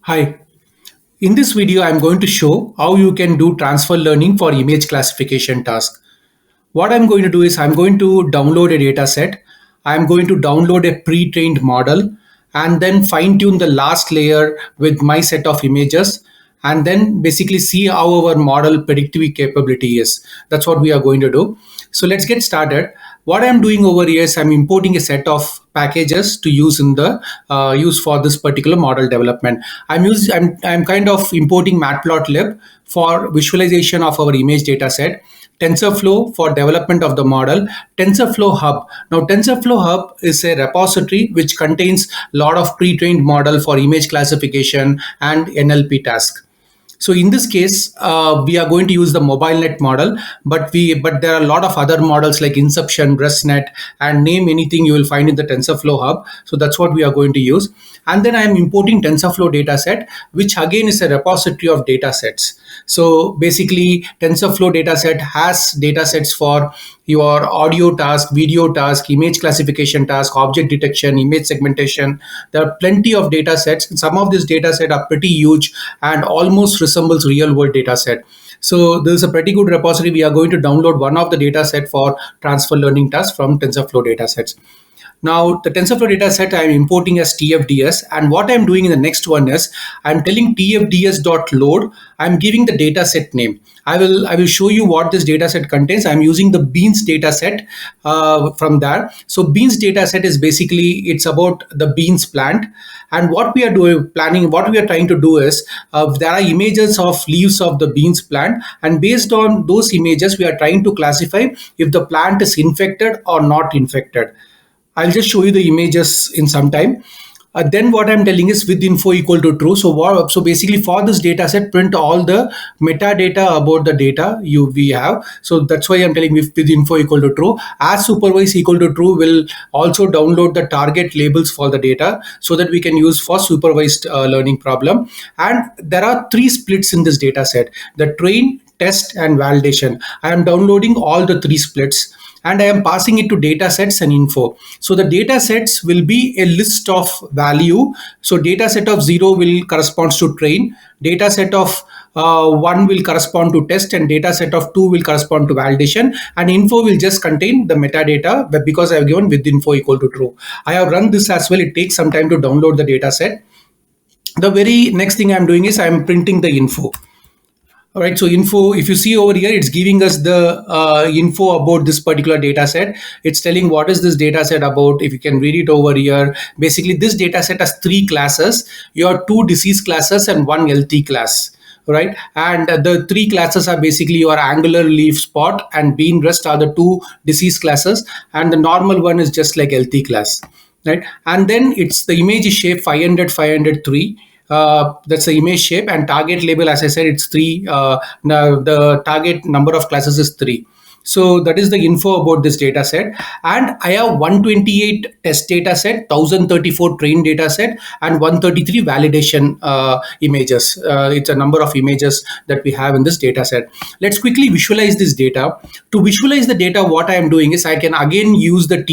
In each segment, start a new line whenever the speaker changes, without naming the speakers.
Hi, in this video I'm going to show how you can do transfer learning for image classification task. What I'm going to do is I'm going to download a data set. I'm going to download a pre-trained model and then fine tune the last layer with my set of images and then basically see how our model predictive capability is. That's what we are going to do. So let's get started. What I'm doing over here is I'm importing a set of packages to use in the use for this particular model development. I'm kind of importing matplotlib for visualization of our image data set, TensorFlow for development of the model, TensorFlow Hub. Now, TensorFlow Hub is a repository which contains a lot of pre-trained model for image classification and NLP task. So in this case, we are going to use the MobileNet model, but there are a lot of other models like Inception, ResNet, and name anything you will find in the TensorFlow Hub. So that's what we are going to use. And then I am importing TensorFlow dataset, which again is a repository of datasets. So basically, TensorFlow dataset has datasets for your audio task, video task, image classification task, object detection, image segmentation. There are plenty of data sets. Some of these data sets are pretty huge and almost resembles real world data set. So this is a pretty good repository. We are going to download one of the data set for transfer learning tasks from TensorFlow datasets. Now the TensorFlow dataset I am importing as TFDS, and what I am doing in the next one is I am telling TFDS.load. I am giving the dataset name. I will show you what this dataset contains. I am using the Beans dataset from there. So Beans dataset is basically it's about the beans plant. And what we are what we are trying to do is there are images of leaves of the beans plant, and based on those images, we are trying to classify if the plant is infected or not infected. I'll just show you the images in some time. Then what I'm telling is with info equal to true. So basically for this data set, print all the metadata about the data we have. So that's why I'm telling with info equal to true. As supervised equal to true will also download the target labels for the data so that we can use for supervised learning problem. And there are three splits in this data set: the train, test, and validation. I am downloading all the three splits and I am passing it to data sets and info. So the data sets will be a list of value. So data set of 0 will correspond to train, data set of 1 will correspond to test, and data set of 2 will correspond to validation, and info will just contain the metadata, but because I have given with info equal to true. I have run this as well. It takes some time to download the data set. The very next thing I'm doing is I'm printing the info. All right, so info, if you see over here, it's giving us the info about this particular data set. It's telling what is this data set about. If you can read it over here, basically this data set has three classes. You have two disease classes and one LT class. Right, and the three classes are basically your angular leaf spot and bean rust are the two disease classes, and the normal one is just like LT class. Right, and then it's the image is shape 500 503. That's the image shape, and target label, as I said, it's 3. Now the target number of classes is 3. So that is the info about this data set. And I have 128 test data set, 1034 train data set, and 133 validation images. It's a number of images that we have in this data set. Let's quickly visualize this data. To visualize the data, what I am doing is I can again use the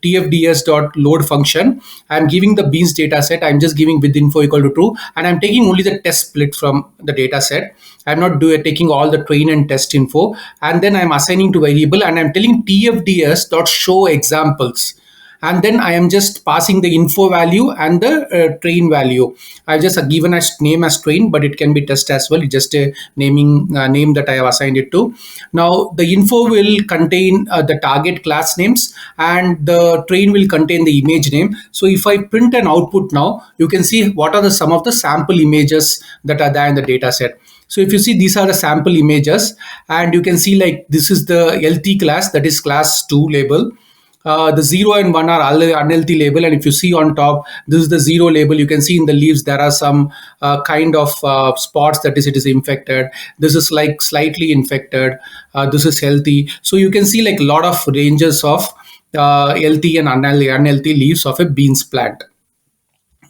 tfds.load function. I'm giving the beans data set. I'm just giving with info equal to true, and I'm taking only the test split from the data set. I'm not taking all the train and test info, and then I'm assigning to variable, and I'm telling tfds.show examples, and then I am just passing the info value and the train value. I've just given a name as train, but it can be test as well. It's just a name that I have assigned it to. Now the info will contain the target class names, and the train will contain the image name. So if I print an output now, you can see what are some of the sample images that are there in the data set. So if you see, these are the sample images, and you can see like this is the LT class, that is class 2 label. The 0 and 1 are unhealthy label, and if you see on top, this is the 0 label. You can see in the leaves there are some kind of spots, that is, it is infected. This is like slightly infected. This is healthy. So you can see like a lot of ranges of healthy and unhealthy leaves of a beans plant.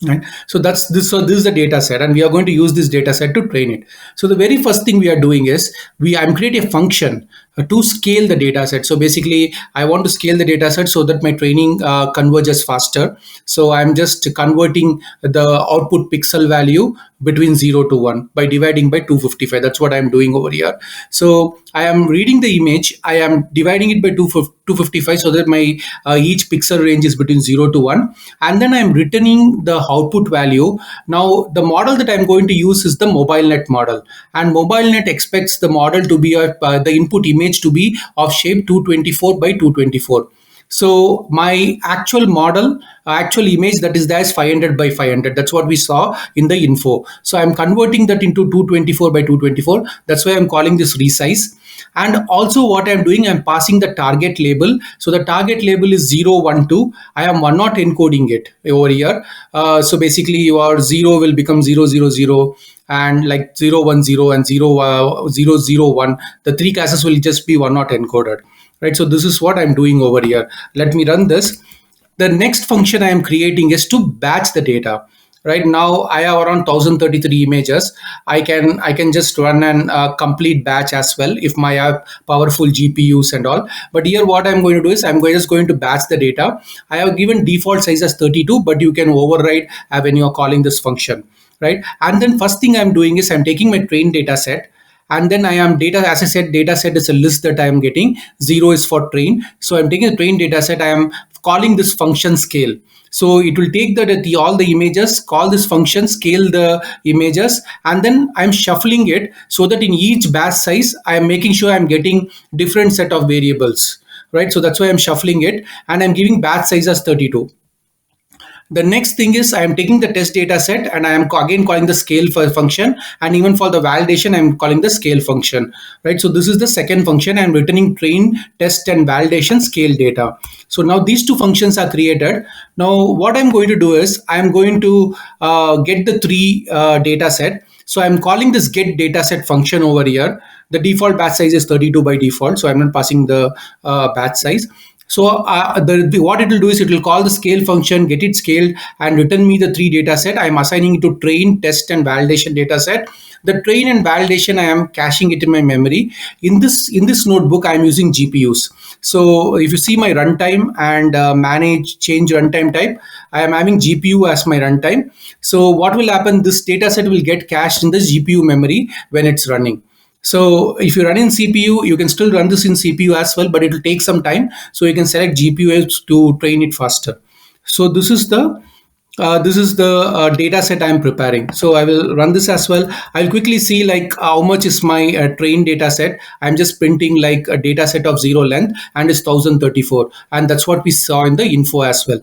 Right. So that's this. So this is the data set, and we are going to use this data set to train it. So the very first thing we are doing is I'm creating a function. to scale the data set. So basically, I want to scale the data set so that my training converges faster. So I'm just converting the output pixel value between 0 to 1 by dividing by 255. That's what I'm doing over here. So I am reading the image, I am dividing it by 255 so that my each pixel range is between 0 to 1, and then I'm returning the output value. Now the model that I'm going to use is the MobileNet model, and MobileNet expects the model to be the input image to be of shape 224 by 224. So my actual model, actual image that is there is 500 by 500. That's what we saw in the info. So I'm converting that into 224 by 224. That's why I'm calling this resize. And also what I'm doing, I'm passing the target label. So the target label is 012. I am one not encoding it over here. So basically your 0 will become 000, and like 010 and 001. The three cases will just be one not encoded. Right, so this is what I'm doing over here. Let me run this. The next function I am creating is to batch the data. Right now I have around 1033 images. I can just run an complete batch as well if my have powerful GPUs and all. But here what I'm going to do is just going to batch the data. I have given default size as 32, but you can override when you're calling this function. Right, and then first thing I'm doing is I'm taking my trained data set, and then I am data, as I said, data set is a list that I am getting. 0 is for train. So I'm taking a train data set. I am calling this function scale. So it will take all the images, call this function, scale the images, and then I'm shuffling it so that in each batch size, I am making sure I'm getting different set of variables. Right. So that's why I'm shuffling it, and I'm giving batch size as 32. The next thing is I am taking the test data set and I am again calling the scale for function, and even for the validation I'm calling the scale function. Right, so this is the second function. I'm returning train, test and validation scale data. So now these two functions are created. Now what I'm going to do is I'm going to get the three data set. So I'm calling this get data set function over here. The default batch size is 32 by default, so I'm not passing the batch size. So what it will do is it will call the scale function, get it scaled, and return me the three data set. I am assigning it to train, test, and validation data set. The train and validation, I am caching it in my memory. In this notebook, I am using GPUs. So if you see my runtime and manage change runtime type, I am having GPU as my runtime. So what will happen? This data set will get cached in the GPU memory when it's running. So if you run in CPU, you can still run this in CPU as well, but it will take some time. So you can select GPU to train it faster. So this is the data set I'm preparing. So I will run this as well. I'll quickly see like how much is my train data set. I'm just printing like a data set of 0 length and it's 1034. And that's what we saw in the info as well.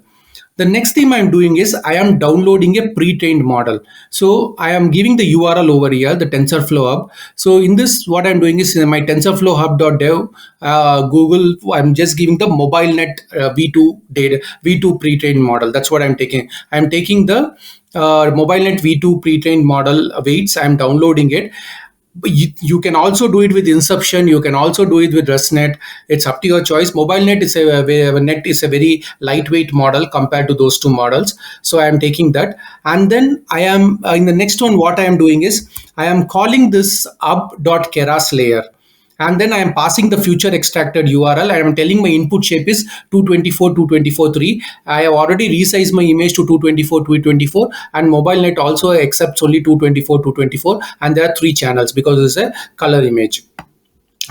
The next thing I'm doing is I am downloading a pre-trained model. So I am giving the URL over here, the TensorFlow Hub. So in this, what I'm doing is in my TensorFlow Hub.dev, Google, I'm just giving the MobileNet V2 data, V2 pre-trained model. That's what I'm taking. I'm taking the MobileNet V2 pre-trained model weights. I'm downloading it. But you can also do it with Inception. You can also do it with ResNet. It's up to your choice. MobileNet is net is a very lightweight model compared to those two models. So I am taking that, and then I am in the next one. What I am doing is I am calling this up.keras layer. And then I am passing the future extracted URL. I am telling my input shape is 224, 224.3. I have already resized my image to 224, 224, and MobileNet also accepts only 224, 224. And there are three channels because it's a color image.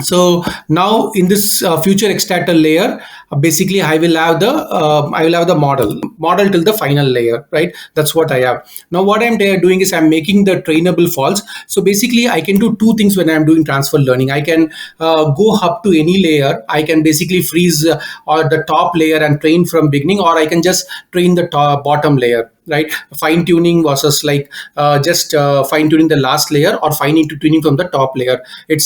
So now in this future extractor layer, basically I will have the model till the final layer, right? That's what I have. Now what I'm doing is I'm making the trainable false. So basically I can do two things when I'm doing transfer learning. I can go up to any layer. I can basically freeze or the top layer and train from beginning, or I can just train the bottom layer. Right, fine tuning versus like just fine tuning the last layer, or fine tuning from the top layer. It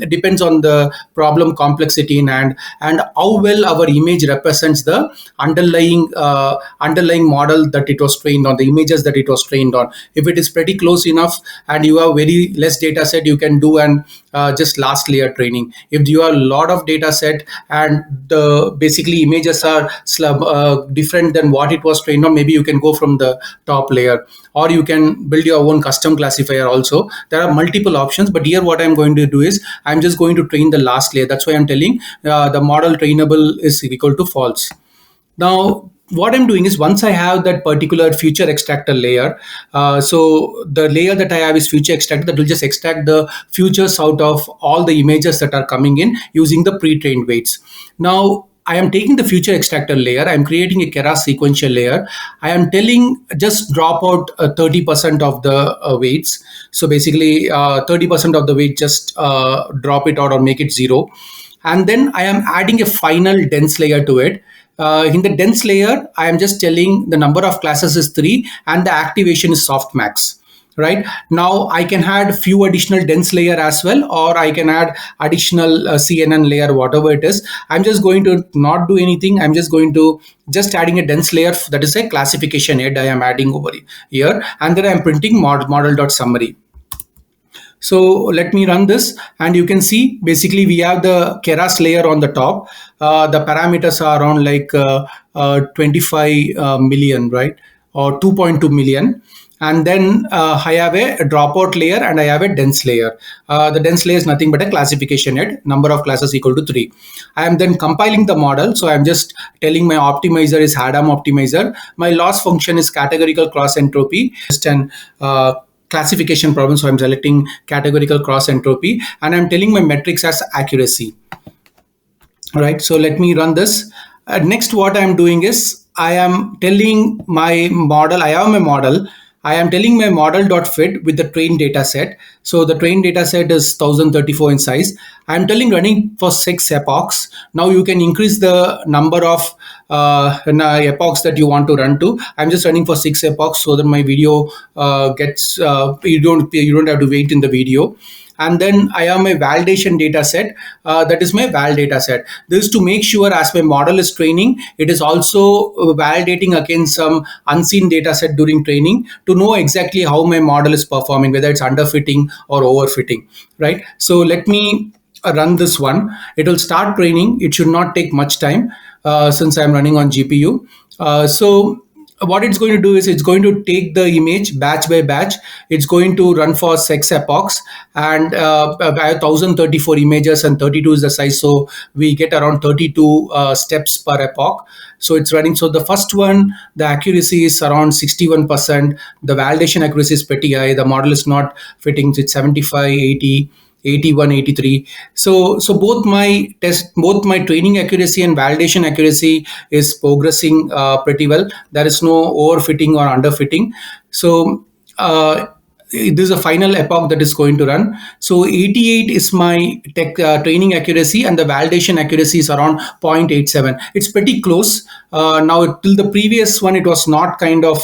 depends on the problem complexity and how well our image represents the underlying model that it was trained on, the images that it was trained on. If it is pretty close enough and you have very less data set, you can do an just last layer training. If you have a lot of data set and the basically images are different than what it was trained on, maybe you can go from on the top layer, or you can build your own custom classifier also. There are multiple options, but here what I'm going to do is I'm just going to train the last layer. That's why I'm telling the model trainable is equal to false. Now, what I'm doing is once I have that particular future extractor layer, so the layer that I have is future extractor that will just extract the futures out of all the images that are coming in using the pre-trained weights. Now, I am taking the future extractor layer, I'm creating a Keras sequential layer. I am telling just drop out 30% of the weights. So basically 30% of the weight, just drop it out or make it zero. And then I am adding a final dense layer to it. In the dense layer, I am just telling the number of classes is 3 and the activation is softmax. Right now, I can add few additional dense layer as well, or I can add additional CNN layer, whatever it is. I'm just going to not do anything. I'm just going to just adding a dense layer, that is a classification head I am adding over here, and then I'm printing model.summary. So let me run this, and you can see basically we have the Keras layer on the top. The parameters are around like 25 million, right? Or 2.2 million. And then I have a dropout layer and I have a dense layer. The dense layer is nothing but a classification head, number of classes equal to 3. I am then compiling the model. So I'm just telling my optimizer is Adam optimizer. My loss function is categorical cross entropy. Just an classification problem. So I'm selecting categorical cross entropy and I'm telling my metrics as accuracy. All right, so let me run this. Next, what I'm doing is I am telling my model, I have my model. I am telling my model.fit with the trained data set. So the trained data set is 1034 in size. I'm telling running for 6 epochs. Now you can increase the number of epochs that you want to run to. I'm just running for 6 epochs so that my video gets, you don't have to wait in the video. And then I have my validation data set. That is my val data set. This is to make sure as my model is training, it is also validating against some unseen data set during training to know exactly how my model is performing, whether it's underfitting or overfitting, right? So let me run this one. It will start training. It should not take much time since I'm running on GPU. So what it's going to do is it's going to take the image batch by batch. It's going to run for 6 epochs, and I have 1034 images and 32 is the size, so we get around 32 steps per epoch. So it's running. So the first one, the accuracy is around 61%. The validation accuracy is pretty high. The model is not fitting. It's 75, 80. 81, 83. So both my training accuracy and validation accuracy is progressing pretty well. There is no overfitting or underfitting. So this is a final epoch that is going to run. So 88 is my training accuracy, and the validation accuracy is around 0.87. It's pretty close. Now till the previous one, it was not kind of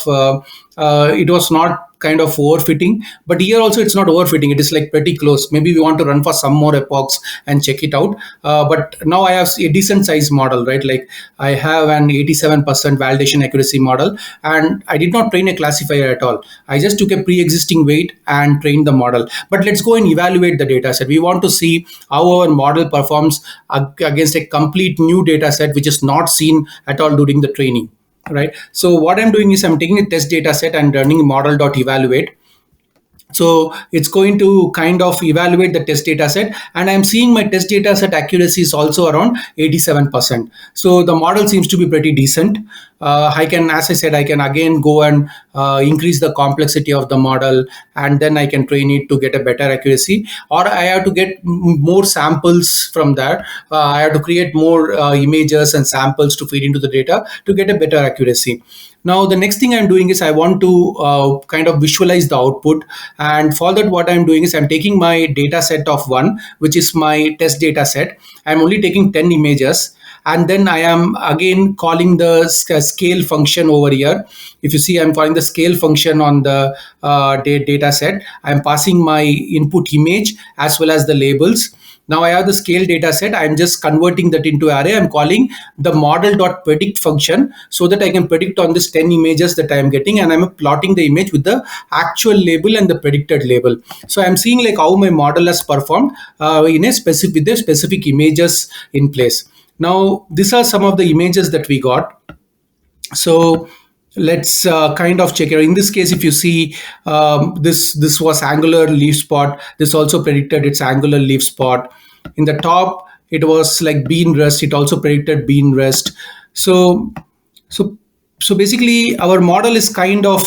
overfitting, but here also it's not overfitting. It is like pretty close. Maybe we want to run for some more epochs and check it out. But now I have a decent size model, right? Like I have an 87% validation accuracy model, and I did not train a classifier at all. I just took a pre-existing weight and trained the model. But let's go and evaluate the data set. We want to see how our model performs against a complete new data set, which is not seen at all during the training. Right. So what I'm doing is I'm taking a test data set and running model.evaluate. So it's going to kind of evaluate the test data set, and I'm seeing my test data set accuracy is also around 87%. So the model seems to be pretty decent. I can, as I said, I can again go and increase the complexity of the model, and then I can train it to get a better accuracy, or I have to get more samples from that. I have to create more images and samples to feed into the data to get a better accuracy. Now, the next thing I'm doing is I want to kind of visualize the output. And for that, what I'm doing is I'm taking my data set of 1, which is my test data set. I'm only taking 10 images. And then I am again calling the scale function over here. If you see, I'm calling the scale function on the data set. I'm passing my input image as well as the labels. Now I have the scale data set. I'm just converting that into array. I'm calling the model.predict function so that I can predict on this 10 images that I'm getting, and I'm plotting the image with the actual label and the predicted label. So I'm seeing like how my model has performed in a specific with the specific images in place. Now these are some of the images that we got. So let's kind of check it. In this case, if you see, this was angular leaf spot. This also predicted its angular leaf spot. In the top, it was like bean rest. It also predicted bean rest. So so so basically, our model is kind of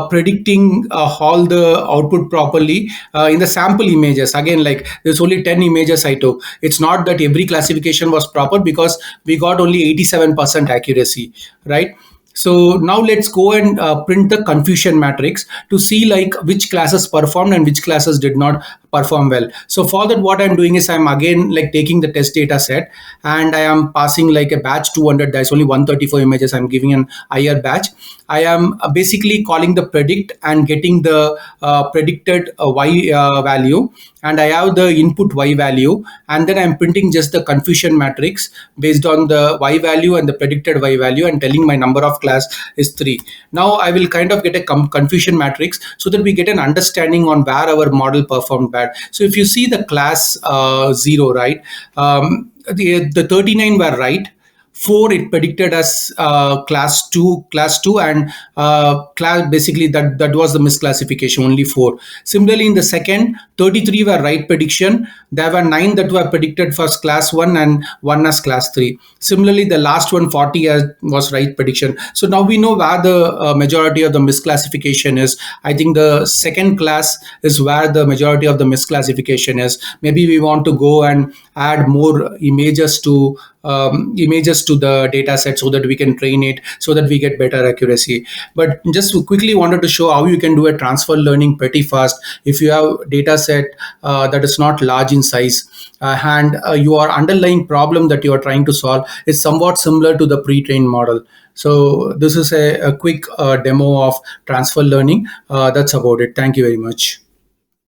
predicting all the output properly in the sample images. Again, like there's only 10 images I took. It's not that every classification was proper, because we got only 87% accuracy, right? So now let's go and print the confusion matrix to see like which classes performed and which classes did not perform well. So for that, what I'm doing is I'm again like taking the test data set, and I am passing like a batch 200. There's only 134 images. I'm giving an IR batch. I am basically calling the predict and getting the predicted y value, and I have the input y value, and then I'm printing just the confusion matrix based on the y value and the predicted y value, and telling my number of class is 3. Now I will kind of get a confusion matrix so that we get an understanding on where our model performed bad. So if you see the class 0, right, the 39 were right. 4 it predicted as class 2, and class, basically that was the misclassification, only 4. Similarly, in the second, 33 were right prediction. There were 9 that were predicted for class 1 and 1 as class 3. Similarly, the last one, 40, was right prediction. So now we know where the majority of the misclassification is. I think the second class is where the majority of the misclassification is. Maybe we want to go and add more images to the data set so that we can train it, so that we get better accuracy. But just quickly wanted to show how you can do a transfer learning pretty fast if you have data set that is not large in size, and your underlying problem that you are trying to solve is somewhat similar to the pre-trained model. So this is a quick demo of transfer learning. That's about it. Thank you very much.